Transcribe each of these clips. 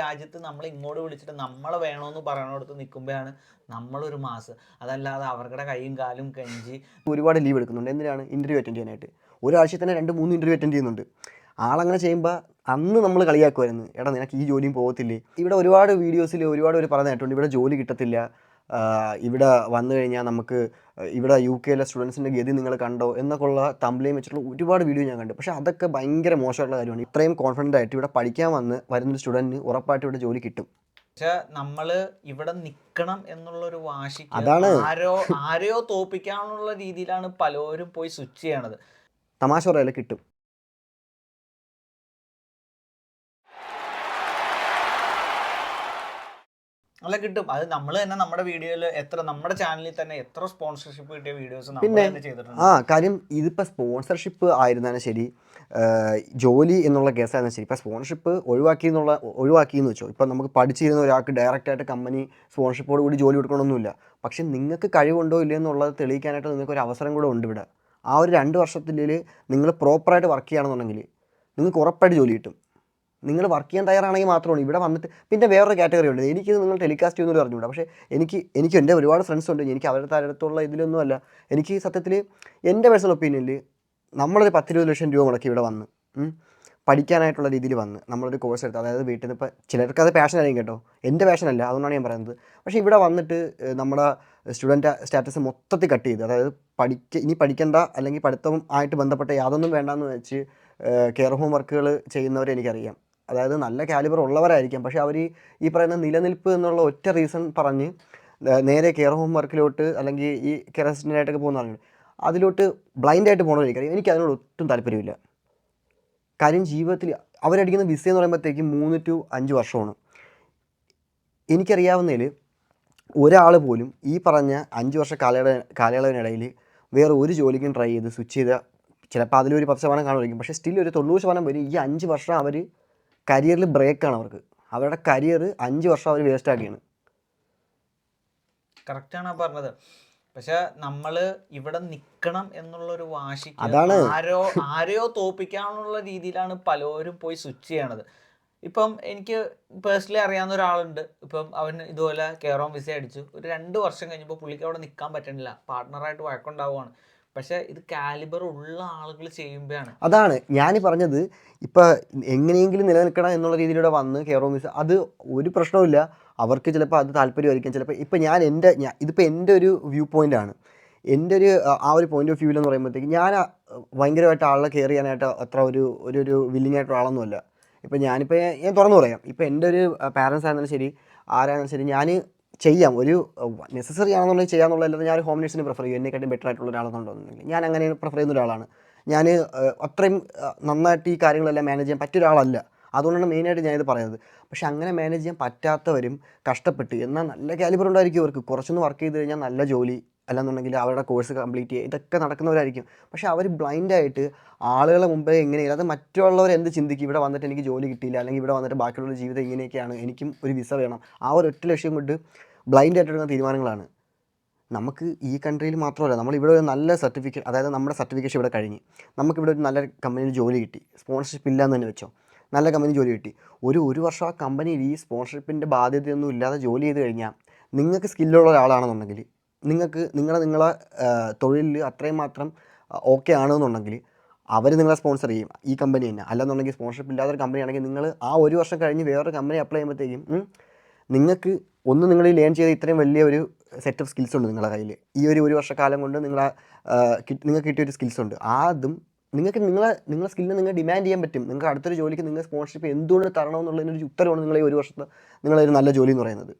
രാജ്യത്ത് നമ്മൾ ഇങ്ങോട്ട് വിളിച്ചിട്ട് നമ്മളെ വേണമെന്ന് പറയണോടത്ത് നിൽക്കുമ്പോഴാണ് നമ്മളൊരു മാസ്. അതല്ലാതെ അവരുടെ കൈയും കാലും കെഞ്ചി ഒരുപാട് ലീവ് എടുക്കുന്നുണ്ട്. എന്തിനാണ്? ഇൻ്റർവ്യൂ അറ്റൻഡ് ചെയ്യാനായിട്ട്. ഒരാഴ്ച തന്നെ 2-3 ഇൻ്റർവ്യൂ അറ്റൻഡ് ചെയ്യുന്നുണ്ട്. ആളങ്ങനെ ചെയ്യുമ്പോൾ അന്ന് നമ്മൾ കളിയാക്കുമായിരുന്നു, എടാ നിനക്ക് ഈ ജോലിയും പോകത്തില്ലേ. ഇവിടെ ഒരുപാട് വീഡിയോസിൽ ഒരുപാട് പേര് പറഞ്ഞു കേട്ടിട്ടുണ്ട്, ഇവിടെ ജോലി കിട്ടത്തില്ല, ഇവിടെ വന്നു കഴിഞ്ഞാൽ നമുക്ക് ഇവിടെ UK സ്റ്റുഡൻസിൻ്റെ ഗതി നിങ്ങൾ കണ്ടോ എന്നൊക്കെയുള്ള തമ്പ്ലയും വെച്ചിട്ടുള്ള ഒരുപാട് വീഡിയോ ഞാൻ കണ്ടു. പക്ഷേ അതൊക്കെ ഭയങ്കര മോശമായിട്ടുള്ള കാര്യമാണ്. ഇത്രയും കോൺഫിഡൻ്റ് ആയിട്ട് ഇവിടെ പഠിക്കാൻ വരുന്നൊരു സ്റ്റുഡൻറ്റിന് ഉറപ്പായിട്ട് ഇവിടെ ജോലി കിട്ടും. പക്ഷെ നമ്മൾ ഇവിടെ നിൽക്കണം എന്നുള്ളൊരു വാശിക്ക് അതാണ് ആരെയോ തോപ്പിക്കാനുള്ള രീതിയിലാണ് പലരും പോയി സ്വിച്ച് ചെയ്യണത്. തമാശ പറയാതെ കിട്ടും. അല്ല കിട്ടും. അത് നമ്മൾ തന്നെ നമ്മുടെ വീഡിയോയിൽ നമ്മുടെ ചാനലിൽ തന്നെ എത്ര സ്പോൺസർഷിപ്പ് കിട്ടിയ വീഡിയോസ് നമ്മൾ തന്നെ ചെയ്തിട്ടുണ്ട്. കാര്യം ഇതിപ്പോൾ സ്പോൺസർഷിപ്പ് ആയിരുന്നാലും ശരി, ജോലി എന്നുള്ള കേസായിരുന്നാലും ശരി, ഇപ്പോൾ സ്പോൺസർഷിപ്പ് ഒഴിവാക്കിയെന്ന് വെച്ചോ. ഇപ്പം നമുക്ക് പഠിച്ചിരുന്ന ഒരാൾക്ക് ഡയറക്റ്റായിട്ട് കമ്പനി സ്പോൺസർഷിപ്പോട് കൂടി ജോലി കൊടുക്കണമെന്നില്ല. പക്ഷെ നിങ്ങൾക്ക് കഴിവുണ്ടോ ഇല്ലയോ എന്നുള്ളത് തെളിയിക്കാനായിട്ട് നിങ്ങൾക്ക് ഒരു അവസരം കൂടെ ഉണ്ട് ഇവിടെ. ആ ഒരു 2 വർഷത്തിനുള്ളിൽ നിങ്ങൾ പ്രോപ്പറായിട്ട് വർക്ക് ചെയ്യുകയാണെന്നുണ്ടെങ്കിൽ നിങ്ങൾക്ക് ഉറപ്പായിട്ട് ജോലി കിട്ടും. നിങ്ങൾ വർക്ക് ചെയ്യാൻ തയ്യാറാണെങ്കിൽ മാത്രമാണ് ഇവിടെ വന്നിട്ട്. പിന്നെ വേറൊരു കാറ്റഗറി ഉണ്ട്, എനിക്കിത് നിങ്ങൾ ടെലികാസ്റ്റ് ചെയ്യുന്നൊരു പറഞ്ഞുകൂടാ. പക്ഷേ എനിക്ക് എൻ്റെ ഒരുപാട് ഫ്രണ്ട്സ് ഉണ്ട്, എനിക്ക് അവരുടെ അടുത്തുള്ള ഇതിലൊന്നുമല്ല. എനിക്ക് സത്യത്തിൽ എൻ്റെ പേഴ്സണൽ ഒപ്പീനിയനിൽ നമ്മളൊരു 10-20 ലക്ഷം രൂപ മുടക്കി ഇവിടെ വന്ന് പഠിക്കാനായിട്ടുള്ള രീതിയിൽ വന്ന് നമ്മളൊരു കോഴ്സ് എടുത്ത്, അതായത് വീട്ടിൽ നിന്ന് ഇപ്പോൾ ചിലർക്ക് അത് പാഷനായിരിക്കും കേട്ടോ, എൻ്റെ പാഷനല്ല, അതുകൊണ്ടാണ് ഞാൻ പറയുന്നത്. പക്ഷേ ഇവിടെ വന്നിട്ട് നമ്മുടെ സ്റ്റുഡൻറ്റ് സ്റ്റാറ്റസ് മൊത്തത്തിൽ കട്ട് ചെയ്ത്, അതായത് ഇനി പഠിക്കേണ്ട അല്ലെങ്കിൽ പഠിത്തം ആയിട്ട് ബന്ധപ്പെട്ട യാതൊന്നും വേണ്ടാന്ന് വെച്ച് കെയർ ഹോം വർക്കുകൾ ചെയ്യുന്നവരെ എനിക്കറിയാം. അതായത് നല്ല കാലിബർ ഉള്ളവരായിരിക്കാം, പക്ഷേ അവർ ഈ പറയുന്ന നിലനിൽപ്പ് എന്നുള്ള ഒറ്റ റീസൺ പറഞ്ഞ് നേരെ കെയർ ഹോം വർക്കിലോട്ട് അല്ലെങ്കിൽ ഈ കെയർ അസിസ്റ്റൻ്റായിട്ടൊക്കെ പോകുന്നതാണ്, അതിലോട്ട് ബ്ലൈൻഡായിട്ട് പോകണമെന്ന് എനിക്ക് അതിനോട് ഒട്ടും താല്പര്യമില്ല. കാര്യം ജീവിതത്തിൽ അവരടിക്കുന്ന വിസ എന്ന് പറയുമ്പോഴത്തേക്കും 3 to 5 വർഷമാണ്. എനിക്കറിയാവുന്നതിൽ ഒരാൾ പോലും ഈ പറഞ്ഞ 5 വർഷ കാലയളവിനിടയിൽ വേറെ ഒരു ജോലിക്കും ട്രൈ ചെയ്ത് സ്വിച്ച് ചെയ്ത, ചിലപ്പോൾ അതിലൊരു 10% കാണുമായിരിക്കും, പക്ഷേ സ്റ്റിൽ ഒരു 90% വരെ ഈ 5 വർഷം അവർ കരിയറിൽ ബ്രേക്കാണ് അവർക്ക്. അവരുടെ കരിയർ 5 വർഷം അവർ വേസ്റ്റാക്കിയാണ്. കറക്റ്റാണ് പറഞ്ഞത്. പക്ഷെ നമ്മൾ ഇവിടെ നിൽക്കണം എന്നുള്ളൊരു വാശിക്ക് ആരെയോ തോപ്പിക്കാനുള്ള രീതിയിലാണ് പലരും പോയി സ്വിച്ച് ചെയ്യണത്. ഇപ്പം എനിക്ക് പേഴ്സണലി അറിയാവുന്ന ഒരാളുണ്ട്. ഇപ്പം അവൻ ഇതുപോലെ കെയർ ഹോം വിസ അടിച്ചു, ഒരു 2 വർഷം കഴിഞ്ഞപ്പോൾ പുള്ളിക്ക് അവിടെ നിൽക്കാൻ പറ്റണില്ല, പാർട്ട്ണറായിട്ട് വഴക്കുണ്ടാവുകയാണ്. പക്ഷേ ഇത് കാലിബർ ഉള്ള ആളുകൾ ചെയ്യുമ്പോഴാണ്. അതാണ് ഞാൻ പറഞ്ഞത്. ഇപ്പം എങ്ങനെയെങ്കിലും നിലനിൽക്കണം എന്നുള്ള രീതിയിലൂടെ വന്ന് കെയർ ഹോം വിസ, അത് ഒരു പ്രശ്നവുമില്ല. അവർക്ക് ചിലപ്പോൾ അത് താല്പര്യമായിരിക്കും. ചിലപ്പോൾ ഇപ്പം ഇതിപ്പോൾ എൻ്റെ ഒരു വ്യൂ പോയിൻ്റാണ്. എൻ്റെ ആ ഒരു പോയിൻ്റ് ഓഫ് വ്യൂവിലെന്ന് പറയുമ്പോഴത്തേക്ക് ഞാൻ ഭയങ്കരമായിട്ട് ആളെ കെയർ ചെയ്യാനായിട്ട് അത്ര ഒരു വില്ലിങ് ആയിട്ടുള്ള ആളൊന്നുമല്ല. ഇപ്പം ഞാൻ തുറന്നു പറയാം, ഇപ്പം എൻ്റെ ഒരു പാരൻസ് ആയിരുന്നാലും ശരി, ആരായിരുന്നാലും ശരി, ഞാൻ ചെയ്യാം, ഒരു നെസസറി ആണെന്നുണ്ടെങ്കിൽ ചെയ്യാമെന്നുള്ളതല്ലാതെ ഞാൻ ഹോം നേഴ്സിനെ പ്രിഫർ ചെയ്യും. എന്നെക്കാട്ടും ബെറ്റർ ആയിട്ടുള്ള ഒരാളെന്നുണ്ടെങ്കിൽ ഞാൻ അങ്ങനെ പ്രിഫർ ചെയ്യുന്ന ഒരാളാണ്. ഞാൻ അത്രയും നന്നായിട്ട് ഈ കാര്യങ്ങളെല്ലാം മാനേജ് ചെയ്യാൻ പറ്റിയ ഒരാളല്ല. അതുകൊണ്ടാണ് മെയിനായിട്ട് ഞാനിത് പറയുന്നത്. പക്ഷേ അങ്ങനെ മാനേജ് ചെയ്യാൻ പറ്റാത്തവരും കഷ്ടപ്പെട്ട്, എന്നാൽ നല്ല കാലിബർ ഉണ്ടായിരിക്കും അവർക്ക്, കുറച്ചൊന്ന് വർക്ക് ചെയ്ത് കഴിഞ്ഞാൽ നല്ല ജോലി, അല്ലാന്നുണ്ടെങ്കിൽ അവരുടെ കോഴ്സ് കംപ്ലീറ്റ് ചെയ്യുക, ഇതൊക്കെ നടക്കുന്നവരായിരിക്കും. പക്ഷേ അവർ ബ്ലൈൻഡായിട്ട് ആളുകളെ മുമ്പേ എങ്ങനെയാണ്, അത് മറ്റുള്ളവർ എന്ത് ചിന്തിക്കും, ഇവിടെ വന്നിട്ട് എനിക്ക് ജോലി കിട്ടിയില്ല, അല്ലെങ്കിൽ ഇവിടെ വന്നിട്ട് ബാക്കിയുള്ള ജീവിതം ഇങ്ങനെയൊക്കെയാണ്, എനിക്കും ഒരു വിസ വേണം, ആ ഒരു ഒറ്റ ലക്ഷ്യം കൊണ്ട് ബ്ലൈൻഡായിട്ട് എടുക്കുന്ന തീരുമാനങ്ങളാണ്. നമുക്ക് ഈ കൺട്രിയിൽ മാത്രമല്ല, നമ്മളിവിടെ ഒരു നല്ല സർട്ടിഫിക്കറ്റ്, അതായത് നമ്മുടെ സർട്ടിഫിക്കേഷൻ ഇവിടെ കഴിഞ്ഞ് നമുക്കിവിടെ ഒരു നല്ല കമ്പനിയിൽ ജോലി കിട്ടി, സ്പോൺസർഷിപ്പ് ഇല്ലയെന്ന് തന്നെ വെച്ചോ, നല്ല കമ്പനി ജോലി കിട്ടി, ഒരു വർഷം ആ കമ്പനിയിൽ ഈ സ്പോൺസർഷിപ്പിൻ്റെ ബാധ്യതയൊന്നും ഇല്ലാതെ ജോലി ചെയ്ത് കഴിഞ്ഞാൽ, നിങ്ങൾക്ക് സ്കില്ലുള്ള ഒരാളാണെന്നുണ്ടെങ്കിൽ, നിങ്ങളെ തൊഴിലിൽ അത്രയും മാത്രം ഓക്കെ ആണെന്നുണ്ടെങ്കിൽ അവർ നിങ്ങളെ സ്പോൺസർ ചെയ്യും, ഈ കമ്പനി തന്നെ. അല്ലെന്നുണ്ടെങ്കിൽ സ്പോൺസർഷിപ്പ് ഇല്ലാത്തൊരു കമ്പനി ആണെങ്കിൽ നിങ്ങൾ ആ ഒരു വർഷം കഴിഞ്ഞ് വേറൊരു കമ്പനി അപ്ലൈ ചെയ്യുമ്പോഴത്തേക്കും നിങ്ങൾക്ക് നിങ്ങൾ ലേൺ ചെയ്ത ഇത്രയും വലിയ ഒരു സെറ്റ് ഓഫ് സ്കിൽസ് ഉണ്ട് നിങ്ങളുടെ കയ്യിൽ. ഈ ഒരു വർഷക്കാലം കൊണ്ട് നിങ്ങൾക്ക് കിട്ടിയൊരു സ്കിൽസ് ഉണ്ട്. അതും നിങ്ങളെ സ്കില്ലിനെ നിങ്ങൾ ഡിമാൻഡ് ചെയ്യാൻ പറ്റും. നിങ്ങൾക്ക് അടുത്തൊരു ജോലിക്ക് നിങ്ങൾ സ്പോൺസർഷിപ്പ് എന്തുകൊണ്ട് തരണമെന്നുള്ളതിനൊരു ഉത്തരവാണ് നിങ്ങൾ ഈ ഒരു വർഷത്തെ നിങ്ങളൊരു നല്ല ജോലി എന്ന് പറയുന്നത്.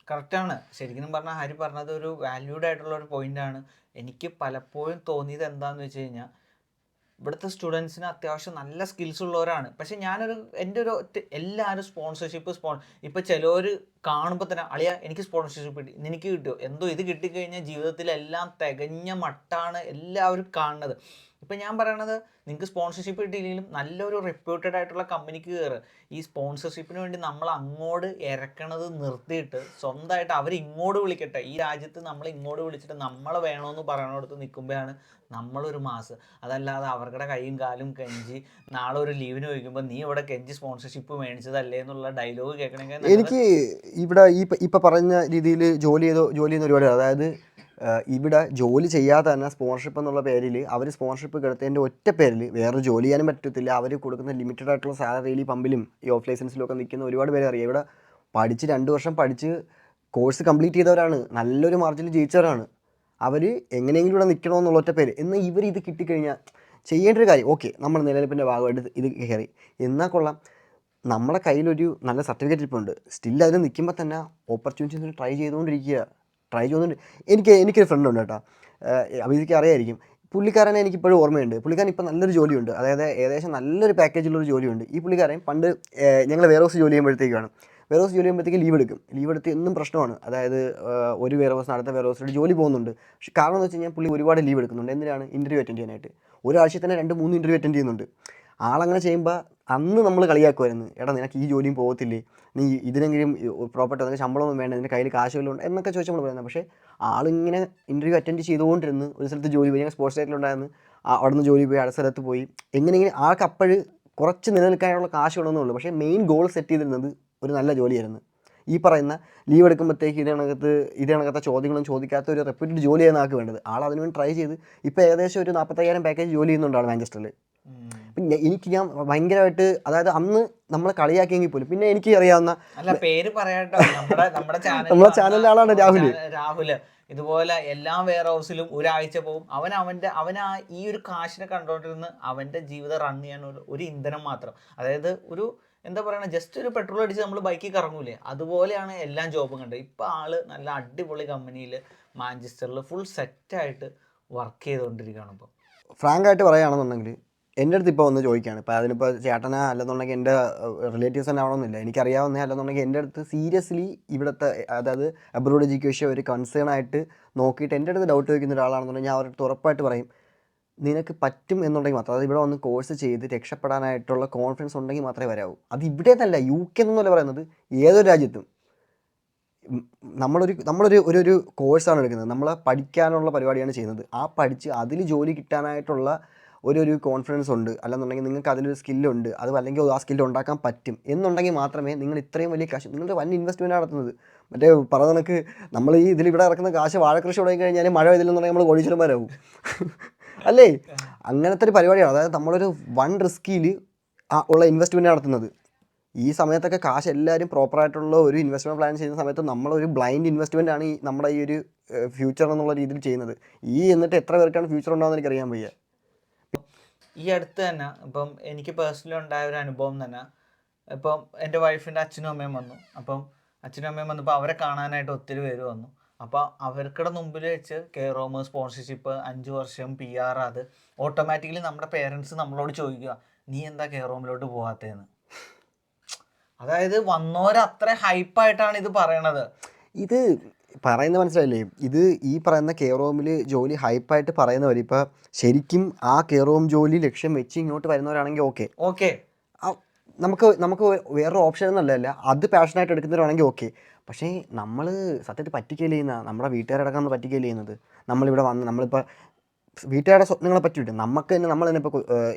കറക്റ്റാണ്. ശരിക്കും പറഞ്ഞാൽ ഹരി പറഞ്ഞത് ഒരു വാല്യൂഡ് ആയിട്ടുള്ള ഒരു പോയിൻ്റാണ്. എനിക്ക് പലപ്പോഴും തോന്നിയത് എന്താണെന്ന് വെച്ച് കഴിഞ്ഞാൽ, ഇവിടുത്തെ സ്റ്റുഡൻസിന് അത്യാവശ്യം നല്ല സ്കിൽസ് ഉള്ളവരാണ്. പക്ഷെ എൻ്റെ ഒരു എല്ലാവരും സ്പോൺസർഷിപ്പ് ഇപ്പോൾ ചിലവർ കാണുമ്പോൾ തന്നെ, അളിയ എനിക്ക് സ്പോൺസർഷിപ്പ് കിട്ടി, നിനക്ക് കിട്ടിയോ, എന്തോ ഇത് കിട്ടിക്കഴിഞ്ഞാൽ ജീവിതത്തിലെല്ലാം തികഞ്ഞ മട്ടാണ് എല്ലാവരും കാണുന്നത്. ഇപ്പം ഞാൻ പറയണത്, നിങ്ങൾക്ക് സ്പോൺസർഷിപ്പ് കിട്ടിയില്ലെങ്കിലും നല്ലൊരു റെപ്യൂട്ടഡ് ആയിട്ടുള്ള കമ്പനിക്ക് കയറുക. ഈ സ്പോൺസർഷിപ്പിന് വേണ്ടി നമ്മൾ അങ്ങോട്ട് ഇറക്കണത് നിർത്തിയിട്ട് സ്വന്തമായിട്ട് അവർ ഇങ്ങോട്ട് വിളിക്കട്ടെ. ഈ രാജ്യത്ത് നമ്മൾ ഇങ്ങോട്ട് വിളിച്ചിട്ട് നമ്മളെ വേണമെന്ന് പറയണോടത്ത് നിൽക്കുമ്പോഴാണ് നമ്മളൊരു മാസ്. അതല്ലാതെ അവരുടെ കൈയും കാലും കെഞ്ചി നാളെ ഒരു ലീവിന് ചോദിക്കുമ്പോൾ നീ ഇവിടെ കെഞ്ചി സ്പോൺസർഷിപ്പ് മേടിച്ചതല്ലേ എന്നുള്ള ഡയലോഗ് കേൾക്കണമെങ്കിൽ എനിക്ക് ഇവിടെ ഇപ്പം പറഞ്ഞ രീതിയിൽ ജോലി ചെയ്യുന്ന ഒരുപാട്, അതായത് ഇവിടെ ജോലി ചെയ്യാതെ തന്നെ സ്പോൺസർഷിപ്പ് എന്നുള്ള പേരിൽ അവർ സ്പോൺസർഷിപ്പ് കിടത്തതിൻ്റെ ഒറ്റ പേരിൽ വേറെ ജോലി ചെയ്യാനും പറ്റത്തില്ല. അവർ കൊടുക്കുന്ന ലിമിറ്റഡ് ആയിട്ടുള്ള സാലറിയിൽ പമ്പിലും ഈ ഓഫ് ലൈസൻസിലും ഒക്കെ നിൽക്കുന്ന ഒരുപാട് പേരെ അറിയാം. ഇവിടെ പഠിച്ച് 2 വർഷം പഠിച്ച് കോഴ്സ് കംപ്ലീറ്റ് ചെയ്തവരാണ്, നല്ലൊരു മാർജിനിൽ ജയിച്ചവരാണ്. അവർ എങ്ങനെയെങ്കിലും ഇവിടെ നിൽക്കണമെന്നുള്ള ഒറ്റ പേര്. എന്നാൽ ഇവർ ഇത് കിട്ടിക്കഴിഞ്ഞാൽ ചെയ്യേണ്ട ഒരു കാര്യം, ഓക്കെ നമ്മൾ നിലനിൽപ്പിൻ്റെ ഭാഗമായിട്ട് ഇത് കയറി എന്നാൽ കൊള്ളാം, നമ്മുടെ കയ്യിലൊരു നല്ല സർട്ടിഫിക്കറ്റ് ഇപ്പോൾ ഉണ്ട്, സ്റ്റിൽ അതിൽ നിൽക്കുമ്പോൾ തന്നെ ഓപ്പർച്യൂണിറ്റീസ് ട്രൈ ചെയ്തുകൊണ്ടിരിക്കുക. എനിക്കൊരു ഫ്രണ്ട് ഉണ്ട് കേട്ടോ, അഭിജിക്ക് അറിയായിരിക്കും. പുള്ളിക്കാരനെ എനിക്കിപ്പോഴും ഓർമ്മയുണ്ട്. പുള്ളിക്കാരൻ ഇപ്പോൾ നല്ലൊരു ജോലിയുണ്ട്, അതായത് ഏകദേശം നല്ലൊരു പാക്കേജുള്ളൊരു ജോലിയുണ്ട്. ഈ പുള്ളിക്കാരൻ പണ്ട് ഞങ്ങൾ വെയർ ഹൗസ് ജോലി ചെയ്യുമ്പോഴത്തേക്കാണ്, വെയർ ഹൗസ് ജോലി ചെയ്യുമ്പോഴത്തേക്ക് ലീവ് എടുത്ത് എന്നും പ്രശ്നമാണ്. അതായത് ഒരു വെയർ ഹൗസിന് അടുത്ത വെയർ ഹൗസിലോട്ട് ജോലി പോകുന്നുണ്ട്. പക്ഷേ കാരണം എന്ന് വെച്ച് കഴിഞ്ഞാൽ പുള്ളി ഒരുപാട് ലീവ് എടുക്കുന്നുണ്ട്. എന്തിനാണ്? ഇൻ്റർവ്യൂ അറ്റൻഡ് ചെയ്യാനായിട്ട്. ഒരാഴ്ച തന്നെ 2-3 ഇൻ്റർവ്യൂ അറ്റൻഡ് ചെയ്യുന്നുണ്ട്. ആളങ്ങനെ ചെയ്യുമ്പോൾ അന്ന് നമ്മൾ കളിയാക്കുമായിരുന്നു, എടാ നിനക്ക് ഈ ജോലിയും പോകത്തില്ലേ, നീ ഇതിനെങ്കിലും പ്രോപ്പർട്ടി നിനക്ക് ശമ്പളമൊന്നും വേണ്ട, നിൻ്റെ കയ്യിൽ കാശ് വല്ലതും ഉണ്ട് എന്നൊക്കെ ചോദിച്ചാൽ നമ്മൾ പറയുന്നത്. പക്ഷേ ആളിങ്ങനെ ഇൻ്റർവ്യൂ അറ്റൻഡ് ചെയ്തുകൊണ്ടിരുന്ന് ഒരു സ്ഥലത്ത് ജോലി പോയി, ഞങ്ങൾ സ്പോർട്സ് സൈറ്റിലുണ്ടായിരുന്നു, അവിടെ നിന്ന് ജോലി പോയി അടുത്ത സ്ഥലത്ത് പോയി, എങ്ങനെയെങ്കിലും ആൾക്ക് അപ്പോഴ് കുറച്ച് നിലനിൽക്കാനുള്ള കാശ് വേണമെന്നേ ഉള്ളൂ. പക്ഷേ മെയിൻ ഗോൾ സെറ്റ് ചെയ്തിരുന്നത് ഒരു നല്ല ജോലിയായിരുന്നു. ഈ പറയുന്ന ലീവ് എടുക്കുമ്പോഴത്തേക്ക് ഇതിനകത്തെ ചോദ്യങ്ങളും ചോദിക്കാത്ത ഒരു റെപ്യൂട്ടഡ് ജോലി ചെയ്യുന്ന ആൾക്ക് വേണ്ടത്. ആൾ അതിനുവേണ്ടി ട്രൈ ചെയ്ത് ഇപ്പോൾ ഏകദേശം ഒരു 45,000 പാക്കേജ് ജോലി ചെയ്യുന്നുണ്ട് ആൾ മാഞ്ചസ്റ്ററിൽ. ഞാൻ ഭയങ്കരമായിട്ട്, അതായത് അന്ന് നമ്മൾ കളിയാക്കിയെങ്കിൽ പോലും പിന്നെ എനിക്ക് അറിയാവുന്ന പേര് പറയാട്ടോ, നമ്മുടെ ചാനലിലെ ആളാണ് രാഹുല്. ഇതുപോലെ എല്ലാ വെയർ ഹൗസിലും ഒരാഴ്ച പോകും. അവൻ ഈ ഒരു കാശിനെ കണ്ടോണ്ടിരുന്ന് അവന്റെ ജീവിതം റൺ ചെയ്യാൻ ഒരു ഇന്ധനം മാത്രം. അതായത് ഒരു എന്താ പറയുക, ജസ്റ്റ് ഒരു പെട്രോൾ അടിച്ച് നമ്മൾ ബൈക്കിൽ കറങ്ങൂലേ, അതുപോലെയാണ് എല്ലാ ജോബും കണ്ടത്. ഇപ്പം ആള് നല്ല അടിപൊളി കമ്പനിയിൽ മാഞ്ചസ്റ്ററിൽ ഫുൾ സെറ്റായിട്ട് വർക്ക് ചെയ്തുകൊണ്ടിരിക്കുകയാണ്. ഇപ്പം ഫ്രാങ്കായിട്ട് പറയുകയാണെന്നുണ്ടെങ്കിൽ എൻ്റെ അടുത്ത് ഇപ്പോൾ വന്ന് ചോദിക്കുകയാണ്. ഇപ്പോൾ അതിനിപ്പോൾ ചേട്ടനാ അല്ലെന്നുണ്ടെങ്കിൽ എൻ്റെ റിലേറ്റീവ്സ് തന്നെ ആവണമെന്നില്ല, എനിക്കറിയാവുന്ന അല്ലെന്നുണ്ടെങ്കിൽ എൻ്റെ അടുത്ത് സീരിയസ്ലി ഇവിടുത്തെ അതായത് അബ്രോഡ് എഡ്യൂക്കേഷൻ ഒരു കൺസേൺ ആയിട്ട് നോക്കിയിട്ട് എൻ്റെ അടുത്ത് ഡൗട്ട് ചോദിക്കുന്ന ഒരാളാണെന്നുണ്ടെങ്കിൽ ഞാൻ അവരുടെ അടുത്ത് ഉറപ്പായിട്ട് പറയും, നിനക്ക് പറ്റും എന്നുണ്ടെങ്കിൽ മാത്രം, അതായത് ഇവിടെ വന്ന് കോഴ്സ് ചെയ്ത് രക്ഷപ്പെടാനായിട്ടുള്ള കോൺഫിഡൻസ് ഉണ്ടെങ്കിൽ മാത്രമേ വരാവൂ. അത് ഇവിടെ എന്നല്ല, UK എന്നല്ല പറയുന്നത്, ഏതൊരു രാജ്യത്തും. നമ്മളൊരു കോഴ്സാണ് എടുക്കുന്നത്, നമ്മൾ പഠിക്കാനുള്ള പരിപാടിയാണ് ചെയ്യുന്നത്. ആ പഠിച്ച് അതിൽ ജോലി കിട്ടാനായിട്ടുള്ള ഒരു കോൺഫിഡൻസ് ഉണ്ട്, അല്ലെന്നുണ്ടെങ്കിൽ നിങ്ങൾക്ക് അതിലൊരു സ്കില്ലുണ്ട്, അത് അല്ലെങ്കിൽ ആ സ്കില്ല് ഉണ്ടാക്കാൻ പറ്റും എന്നുണ്ടെങ്കിൽ മാത്രമേ നിങ്ങൾ ഇത്രയും വലിയ കാശ്, നിങ്ങളുടെ വൻ ഇൻവെസ്റ്റ്മെൻറ്റ് നടത്തുന്നത്. മറ്റേ പറഞ്ഞ കണക്ക് നമ്മൾ ഈ ഇതിലിവിടെ ഇറക്കുന്ന കാശ് വാഴക്കൃഷി തുടങ്ങി കഴിഞ്ഞാൽ മഴ പെയ്തില്ലെന്നുണ്ടെങ്കിൽ നമ്മൾ കോടീശ്വരന്മാരാവും അല്ലേ? അങ്ങനത്തെ ഒരു പരിപാടിയാണ്. അതായത് നമ്മളൊരു വൺ റിസ്കിൽ ഉള്ള ഇൻവെസ്റ്റ്മെൻറ്റ് നടത്തുന്നത്. ഈ സമയത്തൊക്കെ കാശ് എല്ലാവരും പ്രോപ്പറായിട്ടുള്ള ഒരു ഇൻവെസ്റ്റ്മെൻറ്റ് പ്ലാൻ ചെയ്യുന്ന സമയത്ത് നമ്മളൊരു ബ്ലൈൻഡ് ഇൻവെസ്റ്റ്മെൻ്റ് ആണ് നമ്മുടെ ഈ ഒരു ഫ്യൂച്ചർ എന്നുള്ള രീതിയിൽ ചെയ്യുന്നത്. എന്നിട്ട് എത്ര പേർക്കാണ് ഫ്യൂച്ചർ ഉണ്ടാകുമെന്ന് എനിക്കറിയാൻ വയ്യ. ഈ അടുത്ത് തന്നെ ഇപ്പം എനിക്ക് പേഴ്സണലി ഉണ്ടായ ഒരു അനുഭവം തന്നെ, ഇപ്പം എൻ്റെ വൈഫിൻ്റെ അച്ഛനും അമ്മയും വന്നു. അപ്പം അച്ഛനും അമ്മയും വന്നപ്പോൾ അവരെ കാണാനായിട്ട് ഒത്തിരി പേര് വന്നു. അപ്പോൾ അവർക്കിടെ മുമ്പിൽ വെച്ച് കെയറോം സ്പോൺസർഷിപ്പ് 5 വർഷം PR, അത് ഓട്ടോമാറ്റിക്കലി നമ്മുടെ പേരൻസ് നമ്മളോട് ചോദിക്കുക, നീ എന്താ കെയറോമിലോട്ട് പോകാത്തതെന്ന്. അതായത് വന്നോരത്ര ഹൈപ്പായിട്ടാണ് ഇത് പറയണത്. ഇത് പറയുന്നത് മനസ്സിലായില്ലേ? ഇത് ഈ പറയുന്ന കെയറോമിൽ ജോലി ഹൈപ്പായിട്ട് പറയുന്നവർ ഇപ്പം ശരിക്കും ആ കെയറോം ജോലി ലക്ഷ്യം വെച്ച് ഇങ്ങോട്ട് വരുന്നവരാണെങ്കിൽ ഓക്കെ, നമുക്ക് വേറൊരു ഓപ്ഷൻ എന്നല്ല, അത് പാഷനായിട്ട് എടുക്കുന്നവരാണെങ്കിൽ ഓക്കെ. പക്ഷേ നമ്മൾ സത്യത്തിൽ പറ്റിക്കുകയല്ലേ ചെയ്യുന്ന, നമ്മുടെ വീട്ടുകാരടക്കം നമ്മൾ പറ്റിക്കുകയല്ലേ ചെയ്യുന്നത്. നമ്മളിവിടെ വന്ന് നമ്മളിപ്പോൾ വീട്ടുകാരുടെ സ്വപ്നങ്ങളെ പറ്റിയിട്ട് നമ്മൾ തന്നെ ഇപ്പോൾ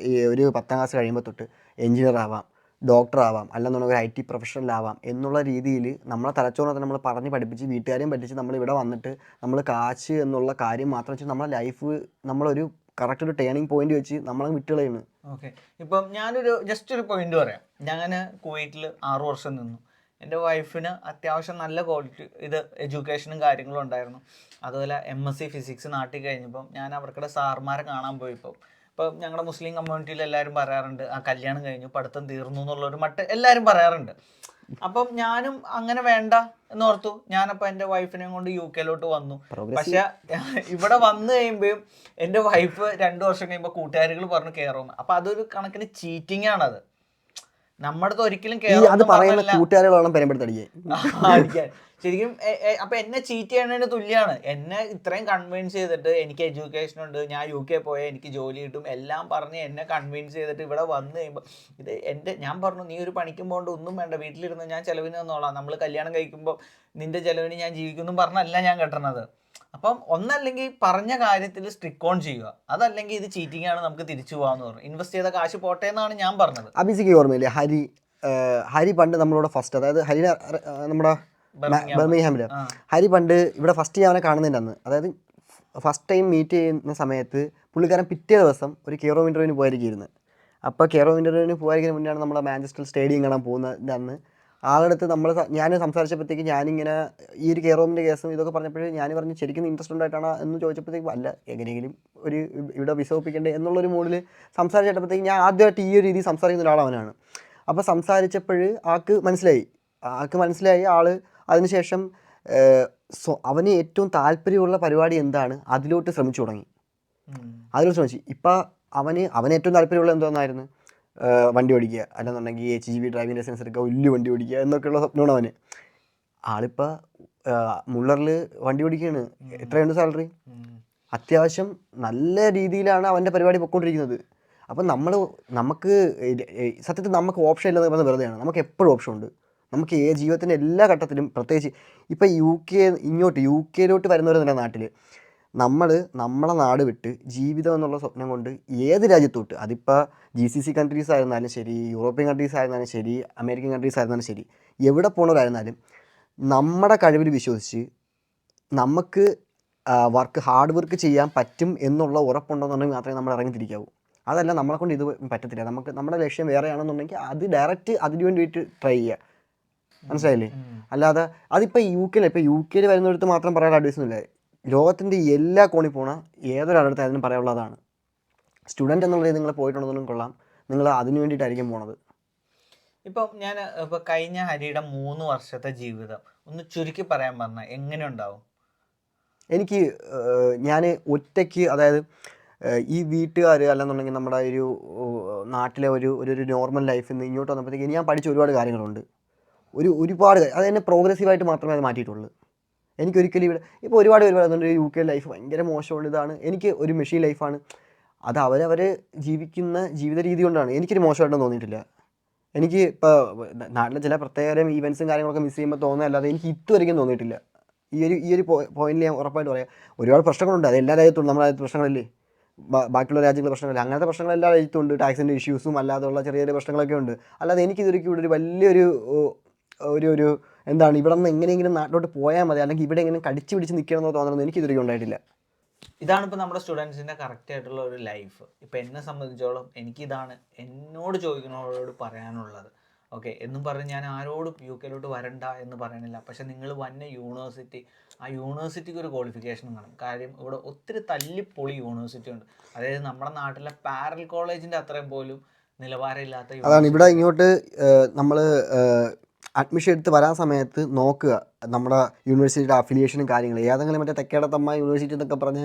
ഒരു 10ാം ക്ലാസ് കഴിയുമ്പോൾ തൊട്ട് എഞ്ചിനീയർ ആവാം, ഡോക്ടർ ആവാം, അല്ലെന്നുണ്ടെങ്കിൽ IT പ്രൊഫഷണൽ ആവാം എന്നുള്ള രീതിയിൽ നമ്മളെ തലച്ചോറിനകത്ത് നമ്മൾ പറഞ്ഞ് പഠിപ്പിച്ച് വീട്ടുകാരെയും പറ്റിച്ച് നമ്മളിവിടെ വന്നിട്ട് നമ്മൾ കാശ് എന്നുള്ള കാര്യം മാത്രം വെച്ച് നമ്മളെ ലൈഫ് നമ്മളൊരു കറക്റ്റ് ഒരു ടേണിംഗ് പോയിന്റ് വെച്ച് നമ്മളെ വിട്ടുകളയാണ്. ഓക്കെ, ഇപ്പം ഞാനൊരു ജസ്റ്റ് ഒരു പോയിന്റ് പറയാം. ഞാൻ കുവൈറ്റിൽ 6 വർഷം നിന്നു. എൻ്റെ വൈഫിന് അത്യാവശ്യം നല്ല ക്വാളിറ്റി എഡ്യൂക്കേഷനും കാര്യങ്ങളും ഉണ്ടായിരുന്നു. അതുപോലെ MSc ഫിസിക്സ് നാട്ടിൽ കഴിഞ്ഞപ്പം ഞാൻ അവർക്കിടെ സാർമാരെ കാണാൻ പോയപ്പോൾ ഇപ്പം ഞങ്ങളുടെ മുസ്ലിം കമ്മ്യൂണിറ്റിയിൽ എല്ലാവരും പറയാറുണ്ട്, ആ കല്യാണം കഴിഞ്ഞു പഠിത്തം തീർന്നു എന്നുള്ളൊരു മട്ട് എല്ലാവരും പറയാറുണ്ട്. അപ്പം ഞാനും അങ്ങനെ വേണ്ട എന്നോർത്തു. ഞാനപ്പോൾ എൻ്റെ വൈഫിനെയും കൊണ്ട് UK വന്നു. പക്ഷെ ഇവിടെ വന്നു കഴിയുമ്പോഴും എൻ്റെ വൈഫ് 2 വർഷം കഴിയുമ്പോൾ കൂട്ടുകാരികൾ പറഞ്ഞു കയറും. അപ്പം അതൊരു കണക്കിന് ചീറ്റിംഗ് ആണത്. നമ്മുടെ അടുത്ത് ഒരിക്കലും കൂട്ടുകാരികളോളം അടിക്കാൻ ശരിക്കും അപ്പൊ എന്നെ ചീറ്റ് ചെയ്യണതിന് തുല്യമാണ്. എന്നെ ഇത്രയും കൺവിൻസ് ചെയ്തിട്ട് എനിക്ക് എഡ്യൂക്കേഷൻ ഉണ്ട്, ഞാൻ UK പോയാൽ എനിക്ക് ജോലി കിട്ടും എല്ലാം പറഞ്ഞ് എന്നെ കൺവിൻസ് ചെയ്തിട്ട് ഇവിടെ വന്നു കഴിയുമ്പോൾ ഞാൻ പറഞ്ഞു നീ ഒരു പണിക്കും പോകണ്ട, ഒന്നും വേണ്ട, വീട്ടിലിരുന്ന് ഞാൻ ചെലവിന് തന്നോളാം, നമ്മൾ കല്യാണം കഴിക്കുമ്പോൾ നിന്റെ ചെലവിന് ഞാൻ ജീവിക്കുന്നു പറഞ്ഞല്ല ഞാൻ കെട്ടണത്. അപ്പം ഒന്നല്ലെങ്കിൽ പറഞ്ഞ കാര്യത്തിൽ സ്ട്രിക്ക് ഓൺ ചെയ്യുക, അതല്ലെങ്കിൽ ഇത് ചീറ്റിംഗ് ആണ്, നമുക്ക് തിരിച്ചു പോകാന്ന് പറഞ്ഞു. ഇൻവെസ്റ്റ് ചെയ്ത കാശ് പോട്ടെ എന്നാണ് ഞാൻ പറഞ്ഞത്. അഭിജിക്ക് ഓർമ്മയില്ലേ ഹരി പണ്ട് നമ്മളോട് ഫസ്റ്റ്, അതായത് ഹരിനെ നമ്മുടെ ബർമിംഗ്ഹാമില് ഹരി പണ്ട് ഇവിടെ ഫസ്റ്റ് ഞാൻ അവനെ കാണുന്നതിൻ്റെ അന്ന്, അതായത് ഫസ്റ്റ് ടൈം മീറ്റ് ചെയ്യുന്ന സമയത്ത് പുള്ളിക്കാരൻ പിറ്റേ ദിവസം ഒരു കെയറോ ഇൻ്റർവ്യൂവിന് പോയിരിക്കുന്നത്. അപ്പോൾ കെയറോ ഇൻ്റർവ്യൂവിന് പോയിരിക്കുന്നതിന് മുന്നെയാണ് നമ്മളെ മാഞ്ചസ്റ്റർ സ്റ്റേഡിയം കാണാൻ പോകുന്നതിൻ്റെ അന്ന് ആളടുത്ത് ഞാൻ സംസാരിച്ചപ്പോഴത്തേക്ക് ഞാനിങ്ങനെ ഈ ഒരു കെയറോമിൻ്റെ കേസും ഇതൊക്കെ പറഞ്ഞപ്പോഴേ ഞാൻ പറഞ്ഞു ശരിക്കും ഇൻട്രസ്റ്റ് ഉണ്ടായിട്ടാണ് എന്ന് ചോദിച്ചപ്പോഴത്തേക്കും അല്ല, എങ്ങനെയെങ്കിലും ഒരു ഇവിടെ വിസ ഒപ്പിക്കണ്ടേ എന്നുള്ളൊരു മൂഡിൽ സംസാരിച്ചപ്പോഴത്തേക്ക് ഞാൻ ആദ്യമായിട്ട് ഈ ഒരു രീതി സംസാരിക്കുന്ന ഒരാളവനാണ്. അപ്പോൾ സംസാരിച്ചപ്പോൾ ആൾക്ക് മനസ്സിലായി ആൾ അതിനുശേഷം അവന് ഏറ്റവും താല്പര്യമുള്ള പരിപാടി എന്താണ് അതിലോട്ട് ശ്രമിച്ചു തുടങ്ങി. ഇപ്പം അവന് ഏറ്റവും താല്പര്യമുള്ള എന്തോന്നായിരുന്നു, വണ്ടി ഓടിക്കുക, അല്ലെന്നുണ്ടെങ്കിൽ HGV ഡ്രൈവിംഗ് ലൈസൻസ് എടുക്കുക, വലിയ വണ്ടി ഓടിക്കുക എന്നൊക്കെയുള്ള സ്വപ്നമാണ് അവന്. ആളിപ്പോൾ മുള്ളറിൽ വണ്ടി ഓടിക്കുകയാണ്. എത്രയുണ്ട് സാലറി? അത്യാവശ്യം നല്ല രീതിയിലാണ് അവൻ്റെ പരിപാടി പൊയ്ക്കൊണ്ടിരിക്കുന്നത്. അപ്പം നമുക്ക് സത്യത്തിൽ നമുക്ക് ഓപ്ഷൻ ഇല്ലെന്ന് പറയുന്നത് വെറുതെയാണ്. നമുക്ക് എപ്പോഴും ഓപ്ഷൻ ഉണ്ട്. നമുക്ക് ജീവിതത്തിൻ്റെ എല്ലാ ഘട്ടത്തിലും, പ്രത്യേകിച്ച് ഇപ്പം UK വരുന്നവരെന്നല്ല നാട്ടിൽ, നമ്മളെ നാട് വിട്ട് ജീവിതം എന്നുള്ള സ്വപ്നം കൊണ്ട് ഏത് രാജ്യത്തോട്ട്, അതിപ്പോൾ GCC കൺട്രീസ് ആയിരുന്നാലും ശരി, യൂറോപ്യൻ കൺട്രീസ് ആയിരുന്നാലും ശരി, അമേരിക്കൻ കൺട്രീസ് ആയിരുന്നാലും ശരി, എവിടെ പോകണവരായിരുന്നാലും നമ്മുടെ കഴിവിൽ വിശ്വസിച്ച് നമുക്ക് ഹാർഡ് വർക്ക് ചെയ്യാൻ പറ്റും എന്നുള്ള ഉറപ്പുണ്ടെന്നുണ്ടെങ്കിൽ മാത്രമേ നമ്മൾ ഇറങ്ങിത്തിരിക്കാവൂ. അതല്ല നമ്മളെ കൊണ്ട് ഇത് പറ്റത്തില്ല, നമ്മുടെ ലക്ഷ്യം വേറെയാണെന്നുണ്ടെങ്കിൽ അത് ഡയറക്റ്റ് അതിന് വേണ്ടിയിട്ട് ട്രൈ ചെയ്യുക. മനസ്സിലായില്ലേ? അല്ലാതെ അതിപ്പോൾ UK വരുന്നവർക്ക് മാത്രം പറയാനുള്ള അഡ്വൈസ് ഒന്നുമില്ല. ലോകത്തിൻ്റെ എല്ലാ കോണിൽ പോണ ഏതൊരാളടുത്ത് അതിനും പറയാനുള്ളതാണ്. സ്റ്റുഡൻറ്റ് എന്നുള്ള രീതി നിങ്ങൾ പോയിട്ടുണ്ടെന്നും കൊള്ളാം, നിങ്ങൾ അതിന് വേണ്ടിയിട്ടായിരിക്കും പോണത്. ഇപ്പം ഇപ്പോൾ കഴിഞ്ഞ ഹരിയുടെ 3 വർഷത്തെ ജീവിതം ഒന്ന് ചുരുക്കി പറയാൻ പറഞ്ഞാൽ എങ്ങനെ ഉണ്ടാവും? ഞാൻ ഒറ്റയ്ക്ക്, അതായത് ഈ വീട്ടുകാർ അല്ലെന്നുണ്ടെങ്കിൽ നമ്മുടെ ഒരു നാട്ടിലെ ഒരു നോർമൽ ലൈഫിൽ നിന്ന് ഇങ്ങോട്ട് വന്നപ്പോഴത്തേക്ക് ഞാൻ പഠിച്ച ഒരുപാട് കാര്യങ്ങളുണ്ട്. ഒരുപാട് അത് തന്നെ പ്രോഗ്രസീവായിട്ട് മാത്രമേ അത് മാറ്റിയിട്ടുള്ളൂ. എനിക്കൊരിക്കലും ഇവിടെ ഇപ്പോൾ ഒരുപാട് പേര് പറയുന്നുണ്ട് UK ലൈഫ് ഭയങ്കര മോശമാണ്, ഇതാണ്. എനിക്ക് ഒരു മെഷീൻ ലൈഫാണ്. അത് അവരവർ ജീവിക്കുന്ന ജീവിത രീതി കൊണ്ടാണ്. എനിക്കൊരു മോശമായിട്ടൊന്നും തോന്നിയിട്ടില്ല. എനിക്ക് ഇപ്പോൾ നാട്ടിലെ ചില പ്രത്യേക ഈവൻസും കാര്യങ്ങളൊക്കെ മിസ് ചെയ്യുമ്പോൾ തോന്നുന്നതല്ലാതെ എനിക്ക് ഇതുവരെയും തോന്നിയിട്ടില്ല. ഈ ഒരു പോയിന്റിൽ ഞാൻ ഉറപ്പായിട്ട് പറയാം. ഒരുപാട് പ്രശ്നങ്ങളുണ്ട്, അത് എല്ലാ രാജ്യത്തും. നമ്മുടെ രാജ്യത്ത് പ്രശ്നങ്ങളില്ലേ, ബാക്കിയുള്ള രാജ്യങ്ങളിലെ പ്രശ്നങ്ങളില്ല, അങ്ങനത്തെ പ്രശ്നങ്ങൾ എല്ലാ രാജ്യത്തും ഉണ്ട്. ടാക്സിൻ്റെ ഇഷ്യൂസും അല്ലാതെയുള്ള ചെറിയ ചെറിയ പ്രശ്നങ്ങളൊക്കെ ഉണ്ട്. അല്ലാതെ എനിക്കിതൊരിക്കലും ഇവിടെ ഒരു വലിയൊരു ഒരു എന്താണ് ഇവിടെ നിന്ന് എങ്ങനെയെങ്കിലും നാട്ടിലോട്ട് പോയാൽ മതി, അല്ലെങ്കിൽ ഇവിടെ എങ്ങനെ കടിച്ചു പിടിച്ച് നിൽക്കണമെന്നോ തോന്നണമെന്ന് എനിക്കിതുവരെയും ഉണ്ടായിട്ടില്ല. ഇതാണ് ഇപ്പോൾ നമ്മുടെ സ്റ്റുഡൻസിൻ്റെ കറക്റ്റ് ആയിട്ടുള്ള ഒരു ലൈഫ്. ഇപ്പോൾ എന്നെ സംബന്ധിച്ചോളം എനിക്കിതാണ് എന്നോട് ചോദിക്കുന്നവരോട് പറയാനുള്ളത്. ഓക്കെ എന്നും പറഞ്ഞ് ഞാൻ ആരോടും UK വരണ്ട എന്ന് പറയണില്ല. പക്ഷെ നിങ്ങൾ വന്ന യൂണിവേഴ്സിറ്റി, ആ യൂണിവേഴ്സിറ്റിക്ക് ഒരു ക്വാളിഫിക്കേഷൻ വേണം. കാര്യം ഇവിടെ ഒത്തിരി തല്ലിപ്പൊളി യൂണിവേഴ്സിറ്റി ഉണ്ട്. അതായത് നമ്മുടെ നാട്ടിലെ പാരൽ കോളേജിൻ്റെ അത്രയും പോലും നിലവാരമില്ലാത്ത. അതാണ് ഇവിടെ ഇങ്ങോട്ട് നമ്മൾ അഡ്മിഷൻ എടുത്ത് വരാൻ സമയത്ത് നോക്കുക നമ്മുടെ യൂണിവേഴ്സിറ്റിയുടെ അഫിലിയേഷനും കാര്യങ്ങളും. ഏതെങ്കിലും മറ്റേ തെക്കേടത്തമ്മ യൂണിവേഴ്സിറ്റി എന്നൊക്കെ പറഞ്ഞ്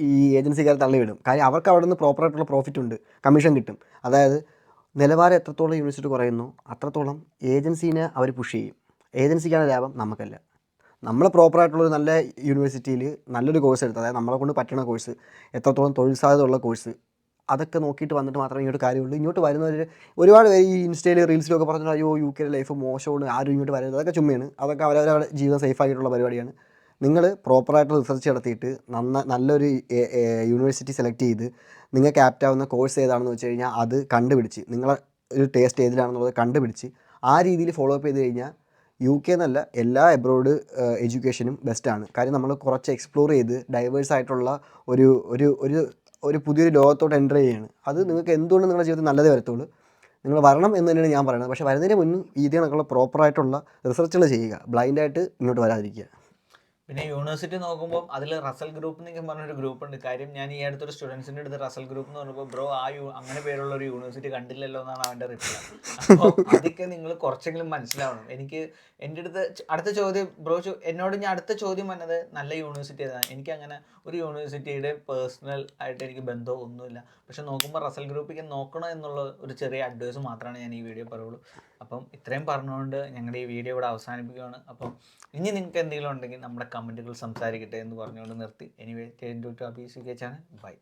ഈ ഏജൻസിക്കാർ തള്ളിവിടും. കാര്യം അവർക്ക് അവിടെ നിന്ന് പ്രോപ്പറായിട്ടുള്ള പ്രോഫിറ്റ് ഉണ്ട്, കമ്മീഷൻ കിട്ടും. അതായത് നിലവാരം എത്രത്തോളം യൂണിവേഴ്സിറ്റി കുറയുന്നു അത്രത്തോളം ഏജൻസീനെ അവർ പുഷ് ചെയ്യും. ഏജൻസിക്കാണ് ലാഭം, നമുക്കല്ല. നമ്മൾ പ്രോപ്പറായിട്ടുള്ളൊരു നല്ല യൂണിവേഴ്സിറ്റിയിൽ നല്ലൊരു കോഴ്സ് എടുത്ത്, അതായത് നമ്മളെ കൊണ്ട് പറ്റുന്ന കോഴ്സ്, എത്രത്തോളം തൊഴിൽ സാധ്യത ഉള്ള കോഴ്സ്, അതൊക്കെ നോക്കിയിട്ട് വന്നിട്ട് മാത്രമേ ഇങ്ങോട്ട് കാര്യമുള്ളൂ. ഇങ്ങോട്ട് വരുന്നവർ ഒരുപാട് പേര് ഈ ഇൻസ്റ്റയിൽ റീൽസിലൊക്കെ പറഞ്ഞാൽ അയ്യോ UK ലൈഫ് മോശമാണ്, ആരും ഇങ്ങോട്ട് വരുന്നത്, അതൊക്കെ ചുമ്മയാണ്. അതൊക്കെ അവരവരുടെ ജീവിതം സേഫായിട്ടുള്ള പരിപാടിയാണ്. നിങ്ങൾ പ്രോപ്പറായിട്ട് റിസർച്ച് നടത്തിയിട്ട് നല്ലൊരു യൂണിവേഴ്സിറ്റി സെലക്ട് ചെയ്ത് നിങ്ങൾക്ക് ആപ്റ്റാവുന്ന കോഴ്സ് ഏതാണെന്ന് വെച്ച് കഴിഞ്ഞാൽ അത് കണ്ടുപിടിച്ച്, നിങ്ങളെ ഒരു ടേസ്റ്റ് ഏതിലാണെന്നുള്ളത് കണ്ടുപിടിച്ച് ആ രീതിയിൽ ഫോളോ അപ്പ് ചെയ്ത് കഴിഞ്ഞാൽ UK എന്നല്ല എല്ലാ എബ്രോഡ് എഡ്യൂക്കേഷനും ബെസ്റ്റാണ്. കാര്യം നമ്മൾ കുറച്ച് എക്സ്പ്ലോർ ചെയ്ത് ഡൈവേഴ്സ് ആയിട്ടുള്ള ഒരു പുതിയൊരു ലോകത്തോട്ട് എൻ്റർ ചെയ്യുകയാണ്. അത് നിങ്ങൾക്ക് എന്തുകൊണ്ട് നിങ്ങളുടെ ജീവിതത്തിൽ നല്ലതേ വരത്തുള്ളൂ. നിങ്ങൾ വരണം എന്ന് തന്നെയാണ് ഞാൻ പറയുന്നത്. പക്ഷേ വരുന്നതിന് മുന്നും ഇത് കണക്കുള്ള പ്രോപ്പറായിട്ടുള്ള റിസർച്ചുകൾ ചെയ്യുക, ബ്ലൈൻഡായിട്ട് ഇങ്ങോട്ട് വരാതിരിക്കുക. പിന്നെ യൂണിവേഴ്സിറ്റി നോക്കുമ്പോൾ അതിൽ റസൽ ഗ്രൂപ്പ് എന്നൊക്കെ പറഞ്ഞൊരു ഗ്രൂപ്പ് ഉണ്ട്. കാര്യം ഞാൻ ഈ അടുത്തൊരു സ്റ്റുഡൻസിൻ്റെ അടുത്ത് റസൽ ഗ്രൂപ്പ് എന്ന് പറഞ്ഞപ്പോൾ ബ്രോ അങ്ങനെ പേരുള്ള ഒരു യൂണിവേഴ്സിറ്റി കണ്ടില്ലല്ലോ എന്നാണ് അവൻ്റെ റിപ്ലൈ. അപ്പോൾ അതൊക്കെ നിങ്ങൾ കുറച്ചെങ്കിലും മനസ്സിലാവണം. എൻ്റെ അടുത്ത ചോദ്യം ബ്രോ എന്നോട് ഞാൻ അടുത്ത ചോദ്യം വന്നത് നല്ല യൂണിവേഴ്സിറ്റി ഏതാണ്. എനിക്കങ്ങനെ ഒരു യൂണിവേഴ്സിറ്റിയുടെ പേഴ്സണൽ ആയിട്ട് എനിക്ക് ബന്ധമോ ഒന്നുമില്ല. പക്ഷെ നോക്കുമ്പോൾ റസൽ ഗ്രൂപ്പിലേക്ക് നോക്കണം എന്നുള്ള ഒരു ചെറിയ അഡ്വൈസ് മാത്രമാണ് ഞാൻ ഈ വീഡിയോ പറയുള്ളൂ. അപ്പം ഇത്രയും പറഞ്ഞുകൊണ്ട് ഞങ്ങളുടെ ഈ വീഡിയോ ഇവിടെ അവസാനിപ്പിക്കുകയാണ്. അപ്പം ഇനി നിങ്ങൾക്ക് എന്തെങ്കിലും ഉണ്ടെങ്കിൽ നമ്മുടെ കമൻറ്റുകൾ സംസാരിക്കട്ടെ എന്ന് പറഞ്ഞുകൊണ്ട് നിർത്തി. Anyway, to Abi CK channel, by.